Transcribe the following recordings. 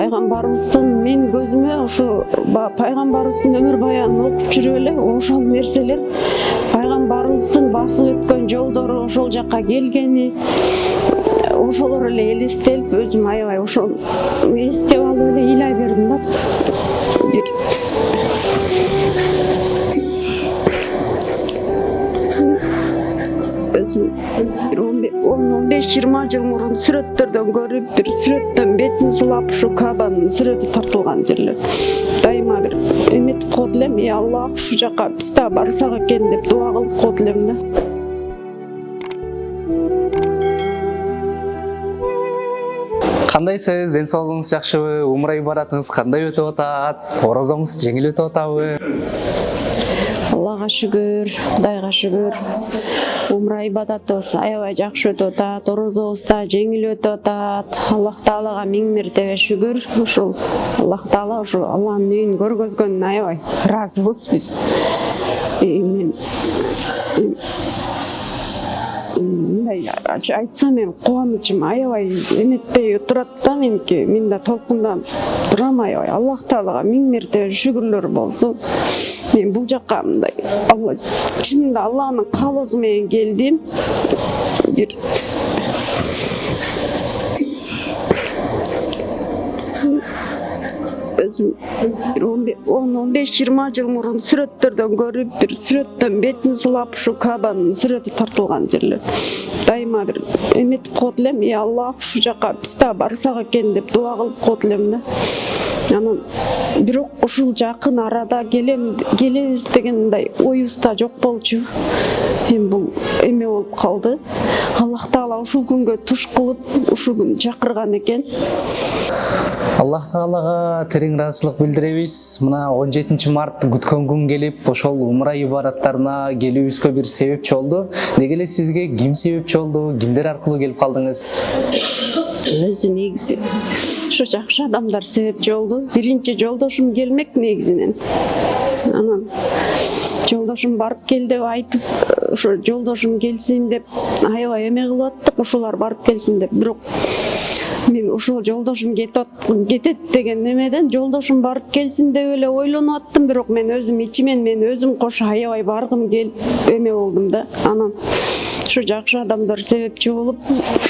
пайгамбарыбыздын мен көзүмө ошо пайгамбарыбыздын өмүр баянын окуп жүрүп эле ошол нерселер пайгамбарыбыздын басып өткөн жолдору, ошол жакка келгени ошолор эле элестелип өзүм аябай ошол эстеп алып эле ыйлай бердим да. Бир өзүм 15-20 жыл мурун сүрөттөрдөн көрүп, бир сүрөттөн бетин сылап ушу Кабанын сүрөтү тартылган жерлер дайыма бир эметип коет элем, Аллах ушу жака биз да барсак экен деп дуа кылып коет элем да. Кандайсыз? Ден соолугуңуз жакшыбы? Умра ибаратыңыз кандай өтүп атат? Орозоңуз жеңил өтүп атабы? Аллага шүгүр, Кудайга шүгүр. Умра ибадатыбыз аябай жакшы өтүп атат, орозобуз да жеңил өтүп атат. Аллах Таалага миң мертебе шүгүр. Ушул Аллах Таала ушул Алланын үйүн көргөзгөнүнө аябай ыраазыбыз биз. Айтсам мен кубанычым аябай эметпей турат да меники. Мен да толкундан турам аябай. Аллах Таалага миң мертебе шүгүрлөр болсун. Мен бул жакка мындай чынында Алланын каалоосу менен келдим. Бир өзүм 15-20 жыл мурун сүрөттөрдөн көрүп, бир сүрөттөн бетин сылап ушу Кабанын сүрөтү тартылган жерлер дайыма бир эметип коет элем, Аллах ушу жака биз да барсак экен деп дуа кылып коет элем да. Анан бирок ушул жакын арада келебиз деген мындай оюбузда жок болчу. Эми бул эме болуп калды. Аллах Таала ушул күнгө туш кылып, ушул күн чакырган экен. Аллах Таалага терең ыраазычылык билдиребиз. Мына 17 март күткөн күн келип, ошол умра ибараттарына келүүбүзгө бир себепчи болду. Деги эле сизге ким себепчи болду? Кимдер аркылуу келип калдыңыз? Өзү негизи ушу жакшы адамдар себепчи болду. Биринчи жолдошум келмек негизинен. Анан жолдошум барып кел деп айтып, ошо жолдошум келсин деп аябай эме кылып аттык, ошолор барып келсин деп. Бирок мен ошол жолдошум кетет деген немеден жолдошум барып келсин деп эле ойлонуп аттым, бирок мен өзүм ичимен мен өзүм кош аябай баргым келип эме болдум да. Анан ушу жакшы адамдар себепчи болуп,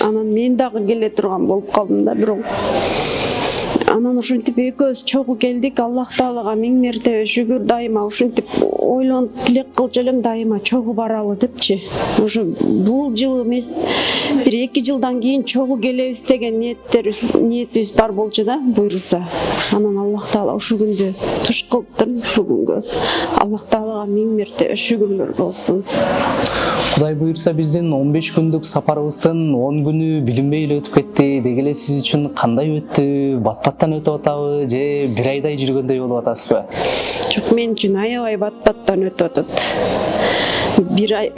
анан мен дагы келе турган болуп калдым да. Бирок анан ушинтип экөөбүз чогуу келдик. Аллах Таалага миң мертебе шүгүр, дайыма ушинтип ойлонуп тилек кылчу элем, дайыма чогуу баралы депчи. Ошо бул жыл эмес, бир 2 жылдан кийин чогуу келебиз деген ниетибиз бар болчу да, буйруса. Анан Аллах Таала ушул күндү туш кылыптыр, ушул күнгө. Аллах Таалага миң мертебе шүгүрлөр болсун. Кудай буйрса биздин 15 күндүк сапарыбыздын 10 күнү билинбей эле өтүп кетти. Деги эле сиз үчүн кандай өттү? Бат-баттан өтүп атабы же бир айдай жүргөндөй болуп атасызбы? Жок, мен үчүн аябай бат-баттан өтүп атат. Бир ай,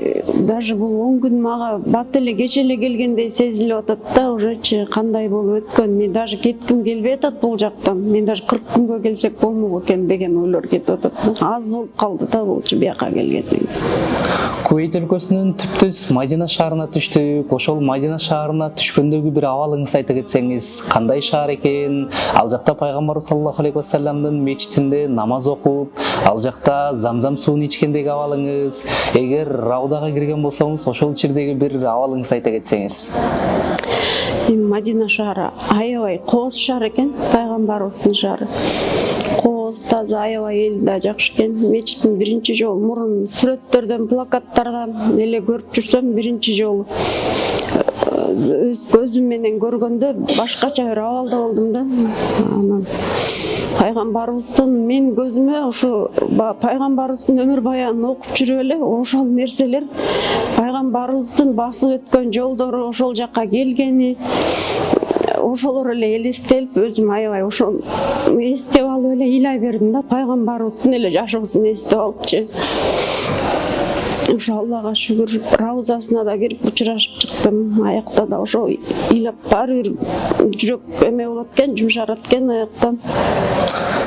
даже бул 10 күн мага бат эле кече эле келгендей сезилип атат да, уже кандай болуп өткөн. Мен даже кетким келбей атат бул жактан. Мен даже 40 күнгө келсек болмок экен деген ойлор кетип атат. Аз болуп калды да булчу бияка келгенден. Кувейт өлкөсүнүн түптүс Мадина шаарына түштүк. Ошол Мадина шаарына түшкөндөгү бир абалыңызды айтып кетсеңиз, кандай шаар экен? Ал жакта пайгамбар саллаллаху алейхи вассаламдын мечитинде намаз окуп, ал жакта замзам суун ичкендеги абалыңыз, эгер Раудага кирген болсоңуз, ошол жердеги бир абалыңызды айта кетсеңиз. Мадина шаары аябай кооз шаар экен, пайгамбарыбыздын шаары. Кооз, таза, аябай эл да жакшы экен. Мечиттин биринчи жолу мурун сүрөттөрдөн, плакаттардан эле көрүп жүрсөм, биринчи жолу өз көзүм менен көргөндө башкача бир абалда болдум да. Анан пайгамбарыбыздын мен көзүмө ушу пайгамбарыбыздын өмүр баянын окуп жүрүп эле ошол нерселер пайгамбарыбыздын басып өткөн жолдору, ошол жакка келгени ошолор эле элестелип өзүм аябай ошол эстеп алып эле ыйлай бердим да. Пайгамбарыбыздын эле жашоосун эстеп алыпчы. ошо Аллага шүгүр раузасына да кирип учурашып чыктым. Аякта да ошо ыйлап баары бир жүрөк эме болот экен, жумшарат экен аяктан.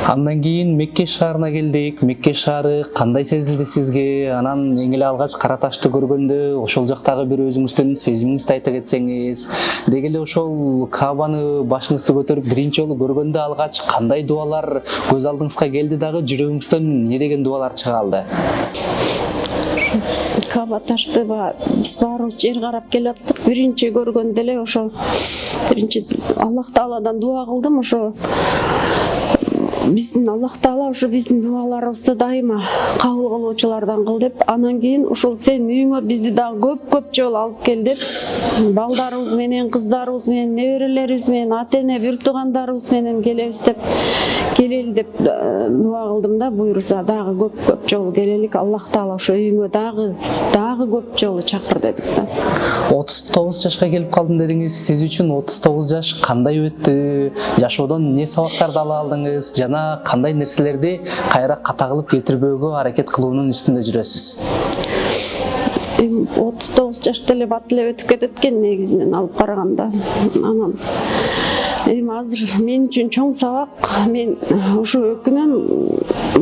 Андан кийин Мекке шаарына келдик. Мекке шаары кандай сезилди сизге? Анан эң эле алгач Кара Ташты көргөндө ошол жактагы бир өзүңүздүн сезимиңизди айта кетсеңиз, деги эле ошол Каабаны башыңызды көтөрүп биринчи жолу көргөндө алгач кандай дубалар көз алдыңызга келди, дагы жүрөгүңүздөн эмне деген дубалар чыга алды? Кааба ташты биз баарыбыз жер карап келаттык. Биринчи көргөндө эле ошо биринчи Аллах Тааладан дуа кылдым. Ошо биздин Аллах Таала ошо биздин дубаларыбызды дайыма кабыл кылуучулардан кыл деп, анан кийин ушул сен үйүңө бизди дагы көп жолу алып кел деп, балдарыбыз менен, кыздарыбыз менен, неберелерибиз менен, ата-эне, бир туугандарыбыз менен келебиз деп, келели деп дуа кылдым да, буйруса дагы көп жолу келелик. Аллах Таала ошо үйүңө дагы көп жолу чакыр дедик да. 39 жашка келип калдым дедиңиз. Сиз үчүн 39 жаш кандай өттү? Жашоодон эмне сабактарды ала алдыңыз? Жана кандай нерселерди кайра ката кылып кетирбөөгө аракет кылуунун үстүндө жүрөсүз? 39 жашта эле бат эле өтүп кетет экен негизинен алып караганда. Анан азыр мен үчүн чоң сабак. Мен ошо өкүнөм,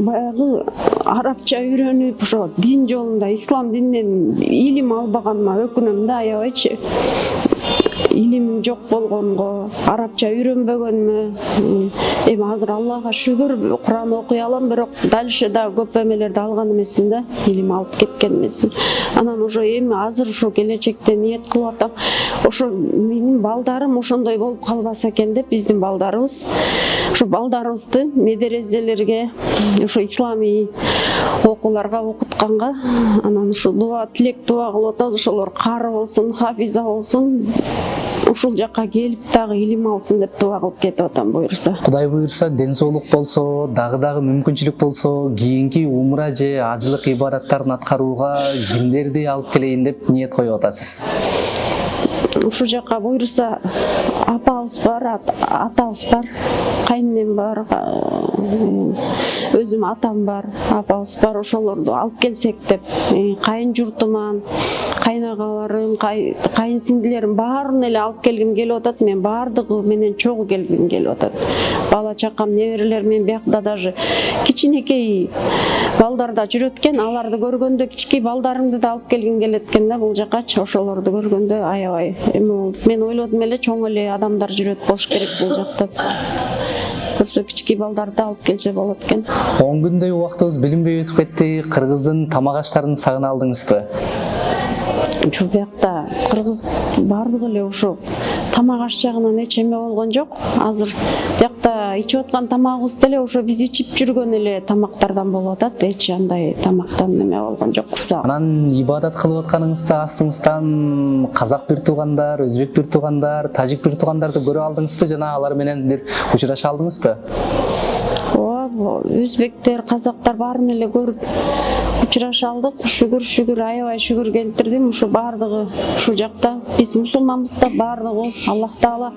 баягы арабча үйрөнүп, ошо дин жолунда, ислам дининен илим албаганыма өкүнөм да, аябайчы. Илим жок болгонго, арабча үйрөнбөгөнүмө. Эми азыр Аллага шүгүр, Куран окуй алам, бирок дальше да көп эмелерди алган эмесмин да, илим алып кеткен эмесмин. Анан ошо эми азыр ошо келечекте ниет кылып атам. Ошо менин балдарым ошондой болуп калбаса экен деп, биздин балдарыбыз, ошо балдарыбызды медерезелерге, ошо исламий окууларга окутканга, анан ушул дуа, тилек дуа кылып атабыз, ошолор кары болсун, хафиза болсун, ушул жакка келип дагы илим алсын деп дуа кылып кетип атам, буйруса. Кудай буйруса, ден соолук болсо, дагы мүмкүнчүлүк болсо, кийинки умра же ажылык ибадаттарын аткарууга кимдерди алып келейин деп ниет коюп атасыз? Ушул жакка буйруса, апабыз бар, атабыз бар, кайненем бар, өзүм атам бар, апабыз бар, ошолорду алып келсек деп, кайын журтуман, кайнагаларым, кайын сиңдилерим баарын эле алып келгим келип атат. Мен баардыгы менен чогуу келгим келип атат. Бала чакам, неберелер, мен биякта даже кичинекей балдар да жүрөт экен, аларды көргөндө кичинекей балдарыңды да алып келгим келет экен да, бул жаккачы. Ошолорду көргөндө аябай эме болду. Мен ойлодум эле чоң эле адамдар жүрөт болуш керек бул жакта. Көрсө кичинекей балдарды алып келсе болот экен. 10 күндөй убактыбыз билинбей өтүп кетти. Кыргыздын тамак аштарын сагына алдыңызбы? Жок, биякта кыргыз бардыгы эле ошо тамак аш жагынан эч эме болгон жок. Азыр биякта ичип аткан тамагыбыз деле ошо биз ичип жүргөн эле тамактардан болуп атат. Эч андай тамактан эме болгон жок. Анан ибадат кылып атканыңызда астыңыздан казак бир туугандар, өзбек бир туугандар, тажик бир туугандарды көрө алдыңызбы жана алар менен бир учураша алдыңызбы? Өзбектер, казактар баарын эле көрүп учураша алдык. Шүгүр, аябай шүгүр келтирдим. Ушу баардыгы ушу жакта биз мусулманбыз да, баардыгыбыз Аллах Таала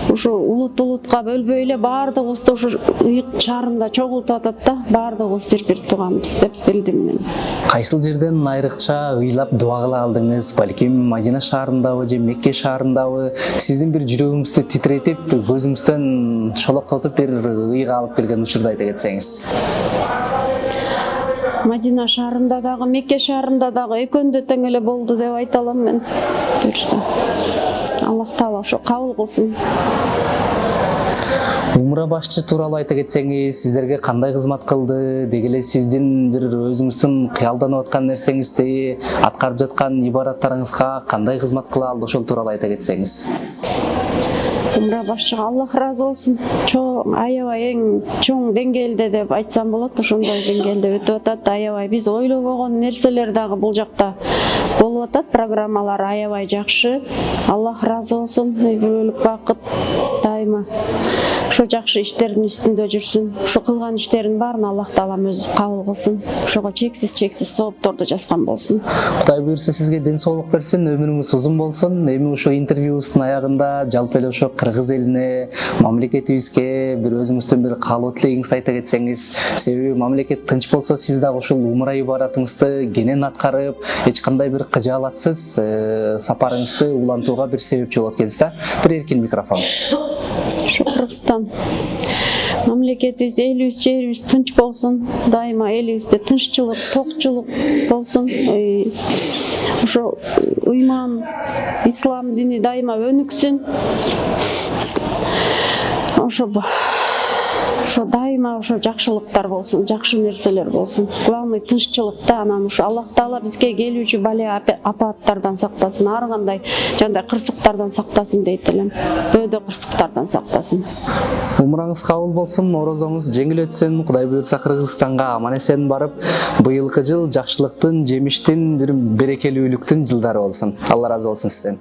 ушу улутка бөлбөй эле баардыгыбызды ушу ыйык шаарында чогултуп атат да, баардыгыбыз бир тууганбыз деп билдим мен. Кайсыл жерден айрыкча ыйлап дуа кыла алдыңыз? Балким Мадина шаарындабы же Мекке шаарындабы сиздин бир жүрөгүңүздү титретип, көзүңүздөн шолоктотуп бир ыйга алып келген учурду айта кетсеңиз? Мадина шаарында дагы, Мекке шаарында дагы экөөндө тең эле болду деп айта алам мен. Аллах Таала ошо кабыл кылсын. Умра башчы тууралуу айта кетсеңиз, сиздерге кандай кызмат кылды? Деги эле сиздин бир өзүңүздүн кыялданып аткан нерсеңизди, аткарып жаткан ибадаттарыңызга кандай кызмат кыла алды? Ошол тууралуу айта кетсеңиз. Умра башчыга Аллах ыраазы болсун. Аябай эң чоң деңгээлде деп айтсам болот. Ошондой деңгээлде өтүп атат. Аябай биз ойлобогон нерселер дагы бул жакта болуп атат. Программалар аябай жакшы. Аллах ыраазы болсун. Үй бүлөлүк бакыт дайыма ошо жакшы иштердин үстүндө жүрсүн. Ошо кылган иштерин баарын Аллах Таалам өзү кабыл кылсын. Ошого чексиз соопторду жазган болсун. Кудай буюрса сизге ден соолук берсин, өмүрүңүз узун болсун. Эми ушул интервьюбуздун аягында жалпы эле ошо кыргыз элине, мамлекетибизге бир өзүңүздөн бир каалоо тилегиңизди айта кетсеңиз, себеби мамлекет тынч болсо сиз дагы ушул умра ибаратыңызды кенен аткарып, эч кандай бир кыжаалатсыз сапарыңызды улантууга бир себепчи болот экенсиз да. Бир эркин микрофон. Ошо Кыргызстан мамлекетибиз, элибиз, жерибиз тынч болсун. Дайыма элибизде тынччылык, токчулук болсун. Ошо ыйман, ислам дини дайыма өнүксүн. Ошо дайыма ошо жакшылыктар болсун, жакшы нерселер болсун. Главный тынччылыкта, анан ушу Аллах Таала бизге келүүчү бале апаттардан сактасын, ар кандай жандай кырсыктардан сактасын дейт элем. Бөөдө кырсыктардан сактасын. Умураңыз кабыл болсун, орозоңуз жеңил өтсүн. Кудай буюрса Кыргызстанга аман-эсен барып, быйылкы жыл жакшылыктын, жемиштин, бир берекелүүлүктүн жылдары болсун. Алла ыраазы болсун сизден.